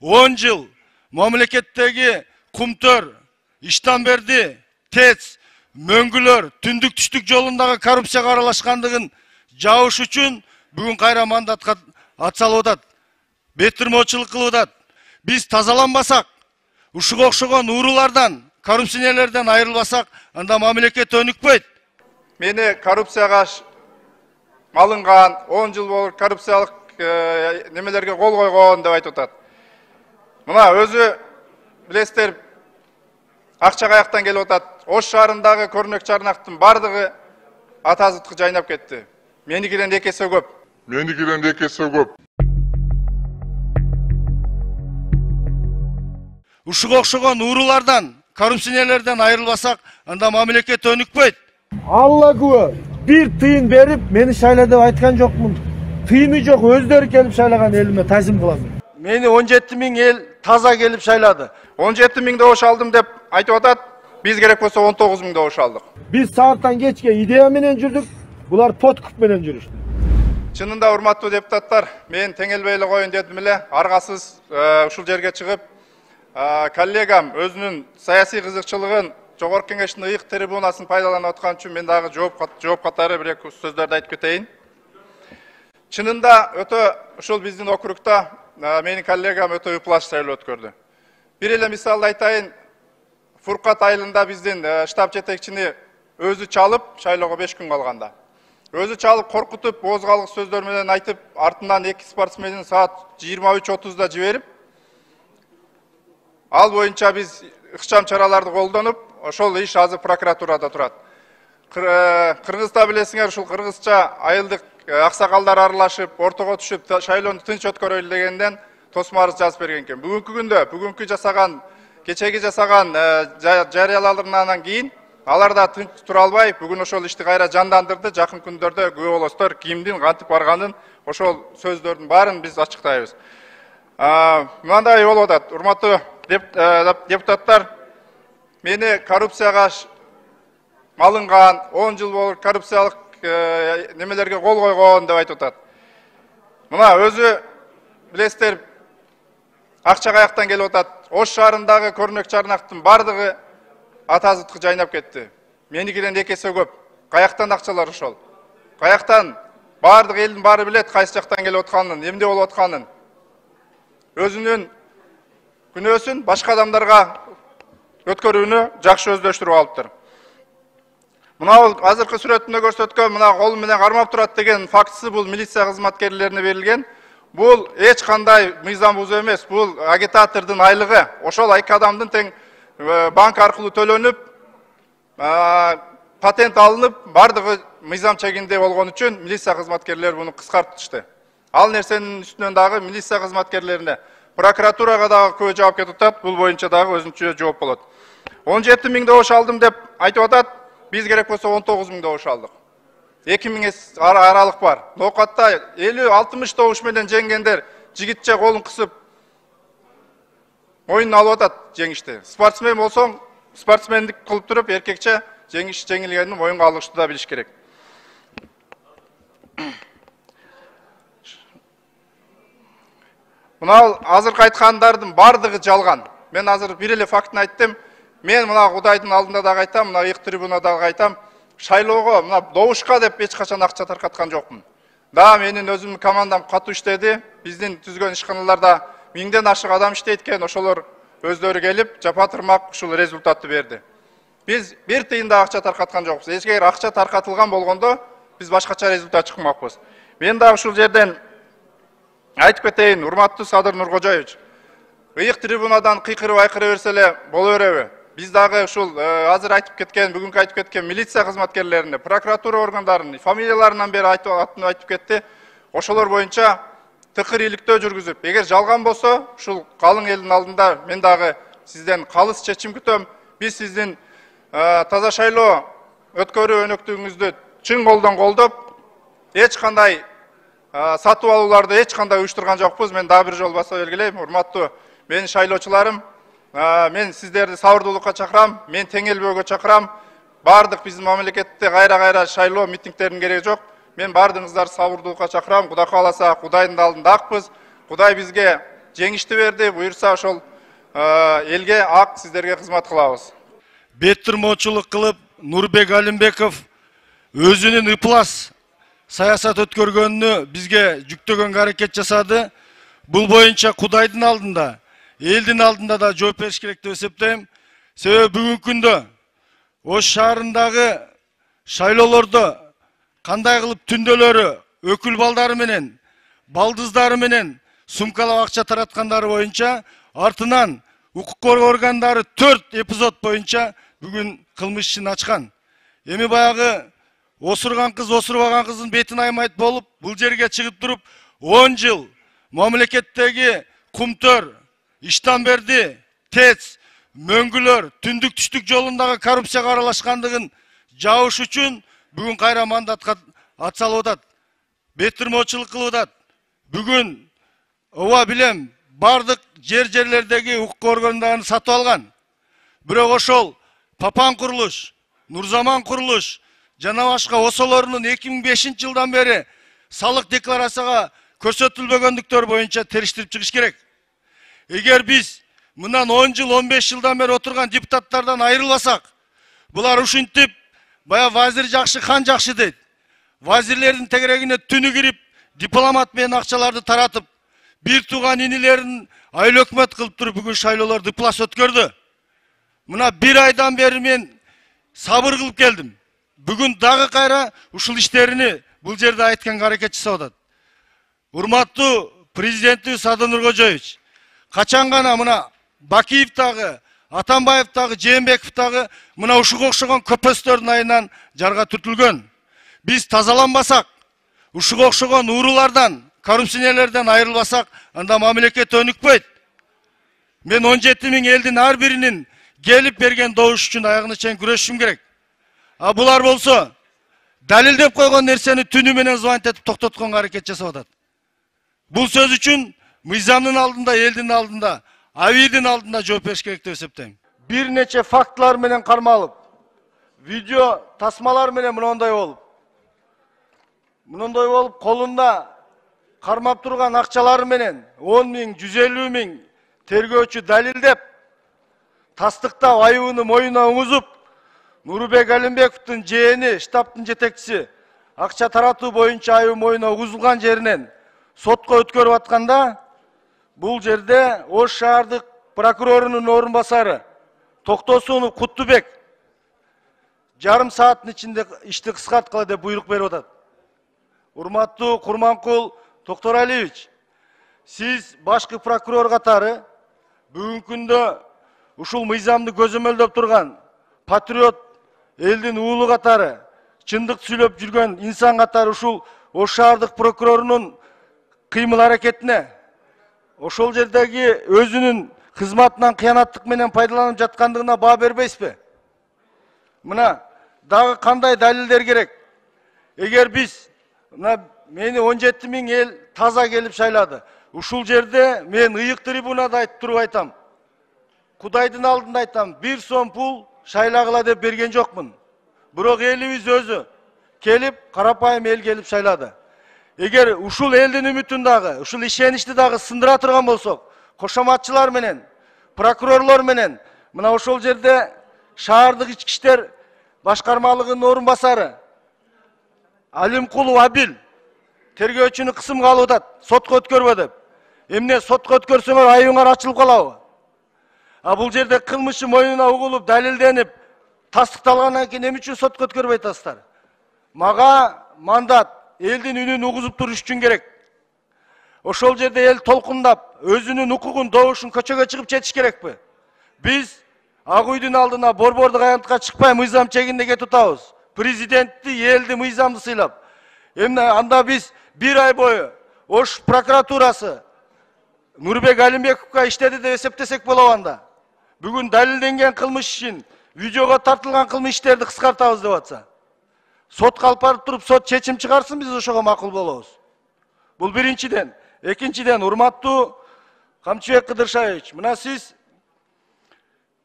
10 жыл мамлекеттеги кумтөр, иштан берди, ТЭЦ, мөңгүлөр, түндүк түштүк жолундагы коррупцияга аралашкандыгын жабыш үчүн бүгүн кайра мандатка атсалып атат. Беттирмоочулук кылып атат. Биз тазаланбасак, ушуга окшогон уурулардан, коррупционерлерден айрылбасак, анда мамлекет өнүкпөйт. Мени коррупцияга алынган 10 жыл болуп коррупциялык немелерге кол койгон деп айтып атат. Мына өзү билесиздер, акча каяктан келип атат. Ош шаарындагы көрнөк чарнактын бардыгы атазытка жайнап кетти. Меникиден 2 эсе көп. Меникиден 2 эсе көп. Ушуга окшогон уурулардан, коррупционерлерден айрылбасак, анда мамлекет өнүкпөйт. Алла күбө, бир тыйын берип, мени шайла деп айткан жокмун. Тыйыны жок, өздөрү келип шайлаган элиме тазим кылам. Мени 17 000 эл таза келип шайлады. 17 000 добуш алдым деп айтып атат. Биз керек болсо 19 000 добуш алдык. Биз сааттан кечке идея менен жүрдүк, булар подкуп менен жүрүштү. Чынында урматтуу депутаттар, мен теңелбей эле коюн дедим эле, аргасыз ушул жерге чыгып, коллегам өзүнүн саясий кызыкчылыгын Жогорку Кеңештин ыйык трибунасын пайдаланып аткан үчүн мен дагы жооп катары бир эки сөздөрдү айтып кетейин. Чынында өтө ушул биздин округда менин коллегам өтө ыплаш шайлоо өткөрдү. Бир эле мисалды айтайын, Фуркат айылында биздин штаб жетекчини өзү чалып, шайлоого 5 күн калганда. Өзү чалып, коркутуп, оозгалык сөздөр менен айтып, артынан 2 спортсменин саат 23:30да жиберип, ал боюнча биз ыкчам чараларды колдонуп, ошол иш азыр прокуратурада турат. Кыргызда билесиңер, ушул кыргызча айылдык аксакалдар аралашып, ортого түшүп, шайлоону тынч өткөрөлү дегенден тосмо арыз жазып берген экен. Бүгүнкү күндө, бүгүнкү жасаган, кечеги жасаган жарыяларынан кийин алар да тынч тура албай, бүгүн ошол ишти кайра жандандырды. Жакын күндөрдө күбө болосуздар, кимдин кантип барганын, ошол сөздөрдүн баарын биз ачыктайбыз. Мындай болуп атат, урматтуу депутаттар, мени коррупцияга алынган 10 жыл болуп коррупциялык немелерге кол койгон деп айтып атат. Мына өзү билесиздер, акча каяктан келип атат. Ош шаарындагы көрнөк чарнактын бардыгы атазытка жайнап кетти. Меникиден 2 эсе көп. Каяктан акчалар ошол? Каяктан? Бардык элдин баары билет кайсы жактан келип атканын, эмне болуп атканын. Өзүнүн күнөөсүн башка адамдарга өткөрүүнү жакшы өздөштүрүп алыптыр. Мына азыркы сүрөтүндө көрсөткөн, мына кол менен кармап турат деген фактысы бул милиция кызматкерлерине берилген. Бул эч кандай мыйзам бузуу эмес, бул агитатордун айлыгы. Ошол 2 адамдын тең банк аркылуу төлөнүп, патент алынып, бардыгы мыйзам чегинде болгон үчүн милиция кызматкерлери буну кыскартышты. Ал нерсенин үстүнөн дагы милиция кызматкерлерине, прокуратурага дагы күбө жооп кетип атат, бул боюнча дагы өзүнчө жооп болот. 17 000 добуш алдым деп айтып атат, биз керек болсо 19 000 добуш алдык. 2000 аралык бар. Ноокатта 50-60 добуш менен жеңгендер жигитче колун кысып оюн алып атат жеңишти. Спортсмен болсоң, спортсмендик кылып туруп, эркекче жеңиш жеңилгенин моюнга алышты да билиш керек. Мына азыркы айткандардын бардыгы жалган. Мен азыр бир эле фактын айттым. Мен мына Кудайдын алдында дагы айтам, мына ыйык трибунада айтам. Шайлоого, мына добушка деп эч качан акча таркаткан жокмун. Да, менин өзүмдүн командам катуу иштеди. Биздин түзгөн ишканаларда 1000ден ашык адам иштейт экен, ошолор өздөрү келип, жапатырмак ушул результатты берди. Биз бир тыйын да акча таркаткан жокпуз. Эгер акча таркатылган болгондо, биз башкача результат чыкмакпыз. Мен дагы ушул жерден айтып кетейин, урматтуу Садыр Нуркожоевич. Ыйык трибунадан кыйкырып айкыра берсе эле боло береби? Биз дагы ушул азыр айтып кеткен, бүгүнкү айтып кеткен милиция кызматкерлерине, прокуратура органдарынын фамилияларынан бери айтып кетти. Ошолор боюнча тыкыр иликтөө жүргүзүп, эгер жалган болсо, ушул калың элдин алдында мен дагы сизден калыс чечим күтөм. Биз сиздин таза шайлоо өткөрүү өнөктүгүңүздү чын колдон колдоп, эч кандай сатып алууларды эч кандай уюштурган жокпуз. Мен дагы бир жолу баса белгилейм, урматтуу менин шайлоочуларым, мен сиздерди сабырдуулукка чакырам, мен теңелбөөгө чакырам. Бардык биздин мамлекетте кайра шайлоо митингдердин кереги жок. Мен бардыгыңыздарды сабырдуулукка чакырам. Кудай кааласа, Кудайдын алдында акпыз. Кудай бизге жеңишти берди. Буюрса ошол элге ак сиздерге кызмат кылабыз. Беттирмоочулук кылып Нурбек Алимбеков өзүнүн ыплас саясат өткөргөнүнө бизге жүктөгөн аракет жасады. Бул боюнча Кудайдын алдында, элдин алдында да жооп бериш керек деп эсептейм. Себеби бүгүнкү күндө Ош шаарындагы шайлоолордо кандай кылып түндөлөрү өкүл балдары менен, балдыздары менен сумкалап акча тараткандары боюнча артынан укук коргоо органдары 4 эпизод боюнча бүгүн кылмыш ишин ачкан. Эми баягы осурган кыз осурбаган кыздын бетин аймайт болуп, бул жерге чыгып туруп 10 жыл мамлекеттеги кумтөр, Иштанберди, ТЭЦ, мөңгүлөр, түндүк түштүк жолундагы коррупцияга аралашкандыгын жабыш үчүн бүгүн кайра мандатка атсалып атат. Беттирмоочулук кылып атат. Бүгүн ооба билем, бардык жерлердеги укук органдарын сатып алган. Бирок ошол Папан курулуш, Нурзаман курулуш жана башка осолорунун 2005 жылдан бери салык декларацияга көрсөтүлбөгөндүктөр боюнча териштирип чыгыш керек. Эгер биз мындан 10 жыл, 15 жылдан бери отурган депутаттардан айрылбасак, булар ушинтип, бая вазир жакшы, хан жакшы дейт. Вазирлердин тегерегине түнү кирип, дипломат менен акчаларды таратып, бир тууган инилерин айыл өкмөт кылып туруп бүгүн шайлоолорду ыплас өткөрдү. Мына бир айдан бери мен сабыр кылып келдим. Бүгүн дагы кайра ушул иштерини бул жерде айтканга аракет жасап атат. Урматтуу президентибиз Садыр Нуркожоевич, качан гана мына Бакиев дагы, Атамбаев дагы, Жээнбеков дагы мына ушуга окшогон көпөстөрдүн айынан жарга түртүлгөн. Биз тазаланбасак, ушуга окшогон уурулардан, коррупционерлерден айрылбасак, анда мамлекет өнүкпөйт. Мен 17 000 элдин ар биринин келип берген добуш үчүн аягына чейин күрөшүм керек. А булар болсо далилдеп койгон нерсени түнү менен звонить этип токтотконго аракет жасап атат. Бул сөз үчүн мыйзамдын алдында, элдин алдында, абийдин алдында жооп бериш керек деп эсептейм. Бир нече фактылар менен кармалып, видео тасмалар менен мындай болуп, колунда кармап турган акчалары менен 10 000, 150 000 тергөөчү далилдеп, тастыктап, айыбыны моюна уңузуп, Нурбек Алимбековдун жээни, штабтын жетекчиси акча таратуу боюнча айыбы моюна угузулган жеринен сотко өткөрүп атканда, бул жерде Ош шаардык прокурорунун орун басары Токтосунов Куттубек жарым сааттын ичинде ишти кыскарткыла деп буйрук берип атат. Урматтуу Курманкул Токторалиевич, сиз башкы прокурор катары бүгүнкү күндө ушул мыйзамды көзөмөлдөп турган патриот элдин уулу катары, чындык сүйлөп жүргөн инсан катары ушул Ош шаардык прокурорунун кыймыл аракетине, ошол жердеги өзүнүн кызматынан кыянаттык менен пайдаланып жаткандыгына баа бербейсизби? Мына дагы кандай далилдер керек? Эгер биз мына мени 17 000 эл таза келип шайлады. Ушул жерде мен ыйык трибунада айтып туруп айтам. Кудайдын алдында айтам, 1 сом пул шайлагыла деп берген жокмун. Бирок элибиз өзү келип, карапайым эл келип шайлады. Эгер ушул элдин үмүтүн дагы, ушул ишеничти дагы сындыра турган болсок, кошоматчылар менен, прокурорлор менен, мына ошол жерде шаардык ички иштер башкармалыгынын орун басары Алимкулов Абил тергөөчүнү кысымга алып атат, сотко өткөрбө деп. Эмне сотко өткөрсөңөр айыбыңар ачылып калабы? А бул жерде кылмышы моюнуна угулуп, далилденип, тастыкталгандан кийин эмне үчүн сотко өткөрбөй атасыздар? Мага мандат элдин үнүн угузуп туруш үчүн керек. Ошол жерде эл толкундап, өзүнүн укугун, добушун көчөгө чыгып жетиш керекпи? Биз Ак үйдүн алдына борбордук аянтка чыкпай мыйзам чегинде кетип атабыз. Президентти, элди мыйзамды сыйлап. Эмне анда биз 1 ай бою Ош прокуратурасы Нурбек Алимбековго иштеди деп эсептесек болобу анда? Бүгүн далилденген кылмыш ишин, видеого тартылган кылмыш иштерди кыскартабыз деп атса. Сотко алып барып туруп, сот чечим чыгарсын, биз ошого макул болобуз. Бул биринчиден. Экинчиден, урматтуу Камчыбек Кыдыршаевич, мына сиз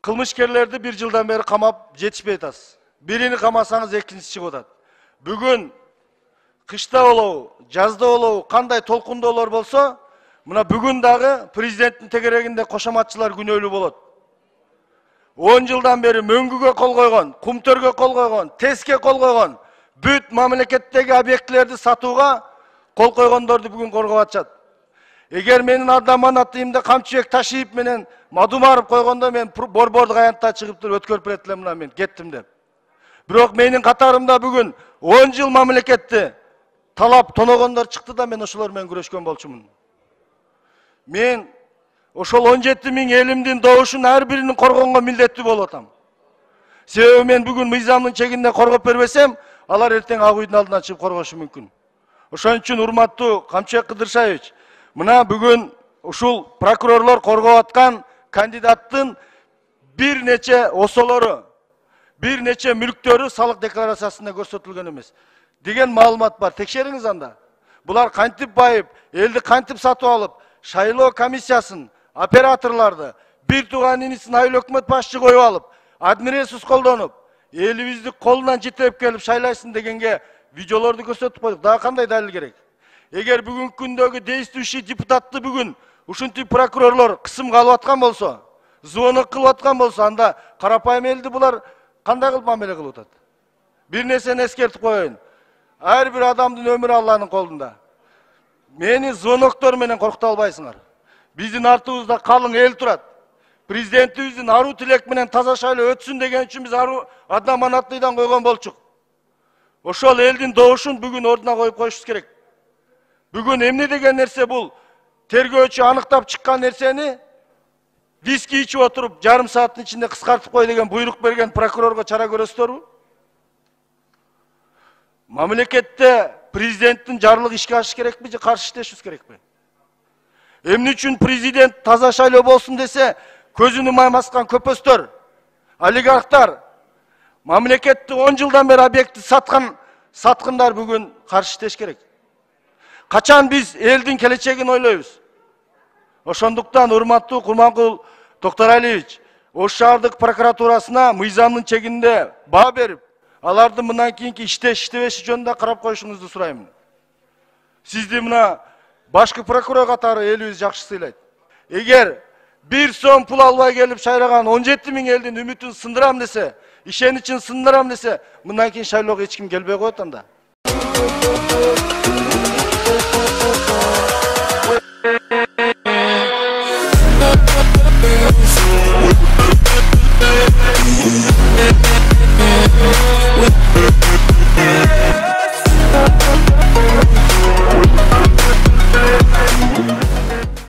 кылмышкерлерди 1 жылдан бери камап жетишпей атасыз. Бирини камасаңыз, экинчиси чыгып атат. Бүгүн кышта болобу, жазда болобу, кандай толкундоолор болсо, Мына бүгін дағы президенттің тегерегінде қошаматшылар күнөөлүү болот. 10 жылдан бeri мөңгүгө кол койгон, кумтөргө кол койгон, теске кол койгон, бүт мамлекеттеги объектилерди сатууга кол койгондорду бүгүн коргоп атышат. Эгер менин адаманаттыйымда Камчыбек Ташиев менен Мадумаров койгондо мен борбордук аянтта чыгып туруп өткөрүп берет элем, мына мен кеттим деп. Бирок менин катарымда бүгүн 10 жыл мамлекетти талап тоногондор чыкты да мен ошолор менен күрөшкөн болчумун. Мен ошол 17 000 элимдин добушун ар бирин коргонго милдеттүү болуп атам. Себеби мен бүгүн мыйзамдын чегинде коргоп бербесем, алар эртең ак үйдүн алдына чыгып коргошу мүмкүн. Ошон үчүн урматтуу Камчыбек Кыдыршаевич, мына бүгүн ушул прокурорлор коргоп аткан кандидаттын бир нече осолору, бир нече мүлктөрү салык декларациясында көрсөтүлгөн эмес деген маалымат бар. Текшериңиз анда. Булар кантип байып, элди кантип сатып алып, шайлоо комиссиясын, операторларды, бир тууган инисин айыл өкмөт башчы коюп алып, админресурс колдонуп, элибизди колунан жетелеп келип шайлайсың дегенге видеолорду көрсөтүп койдук. Дагы кандай далил керек? Эгер бүгүнкү күндөгү действующий депутатты бүгүн ушинтип прокурорлор кысымга алып аткан болсо, звонок кылып аткан болсо, анда карапайым элди булар кандай кылып мамиле кылып атат? Бир нерсени эскертип коеюн. Ар бир адамдын өмүрү Алланын колунда. Мени звоноктор менен коркута албайсыңар. Биздин артыбызда калың эл турат. Президентибиздин аруу тилек менен таза шайлоо өтсүн деген үчүн биз аруу адаманаттыйдан койгон болчук. Ошол элдин добушун бүгүн ордуна коюп коюшубуз керек. Бүгүн эмне деген нерсе бул? Тергөөчү аныктап чыккан нерсени виски ичип отуруп, жарым сааттын ичинде кыскартып кой деген буйрук берген прокурорго чара көрөсүздөрбү? Мамлекетте президенттин жарлык ишке ашыш керекпи же каршы иштешибиз керекпи? Эмне үчүн президент таза шайлоо болсун десе, көзүнү маймаскан көпөстөр, олигархтар, мамлекетти 10 жылдан бери объекти саткындар бүгүн каршы иштеш керек. Качан биз элдин келечегин ойлойбуз? Ошондуктан урматтуу Курманкул Токтаралиевич, Ош шаардык прокуратурасына мыйзамдын чегинде баа берип, алардын мындан кийинки иштеши жөнүндө карап коюшуңузду сурайм. Сизди мына башкы прокурор катары элибиз жакшы сыйлайт. Эгер 1 сом пул албай келип шайраган 17 000 элдин үмүтүн сындырам десе, ишеничин сындырам десе, мындан кийин шайлоого эч ким келбей коет анда.